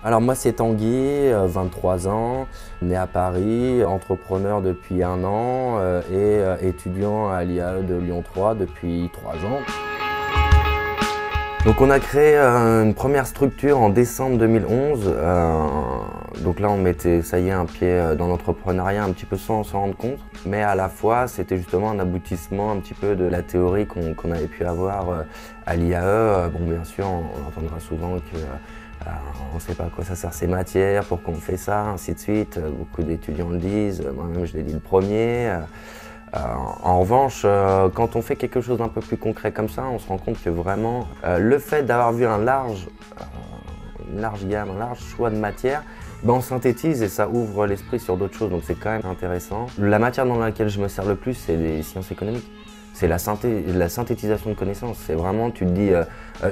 Alors moi c'est Tanguy, 23 ans, né à Paris, entrepreneur depuis 1 an et étudiant à l'IAE de Lyon 3 depuis 3 ans. Donc on a créé une première structure en décembre 2011. Donc là on mettait, ça y est, un pied dans l'entrepreneuriat un petit peu sans s'en rendre compte. Mais à la fois c'était justement un aboutissement un petit peu de la théorie qu'on avait pu avoir à l'IAE. Bon bien sûr on entendra souvent que on ne sait pas à quoi ça sert ces matières, pourquoi on fait ça, ainsi de suite. Beaucoup d'étudiants le disent, moi-même je l'ai dit le premier. En revanche, quand on fait quelque chose d'un peu plus concret comme ça, on se rend compte que vraiment, le fait d'avoir vu une large gamme, un large choix de matières, ben on synthétise et ça ouvre l'esprit sur d'autres choses, donc c'est quand même intéressant. La matière dans laquelle je me sers le plus, c'est les sciences économiques. C'est la synthétisation de connaissances. C'est vraiment, tu te dis,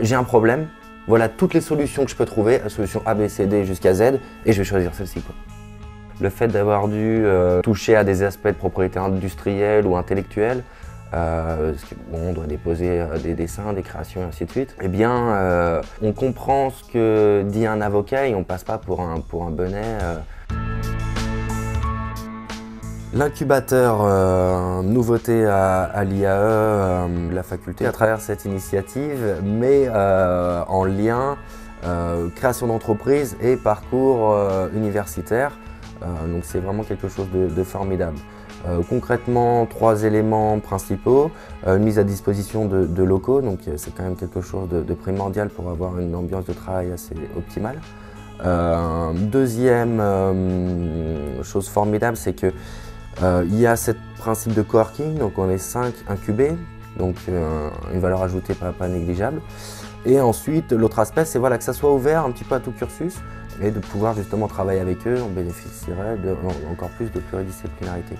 j'ai un problème, voilà toutes les solutions que je peux trouver, la solution A, B, C, D jusqu'à Z, et je vais choisir celle-ci, quoi. Le fait d'avoir dû toucher à des aspects de propriété industrielle ou intellectuelle, parce que, bon, on doit déposer des dessins, des créations et ainsi de suite, eh bien, on comprend ce que dit un avocat et on ne passe pas pour un bonnet. L'incubateur, nouveauté à l'IAE, la faculté, à travers cette initiative, met en lien création d'entreprise et parcours universitaire. Donc c'est vraiment quelque chose de formidable. Concrètement, 3 éléments principaux. Une mise à disposition de locaux, donc c'est quand même quelque chose de primordial pour avoir une ambiance de travail assez optimale. Deuxième chose formidable, c'est que il y a ce principe de coworking, donc on est 5 incubés, donc une valeur ajoutée pas négligeable. Et ensuite, l'autre aspect, c'est voilà, que ça soit ouvert un petit peu à tout cursus et de pouvoir justement travailler avec eux, on bénéficierait encore plus de pluridisciplinarité.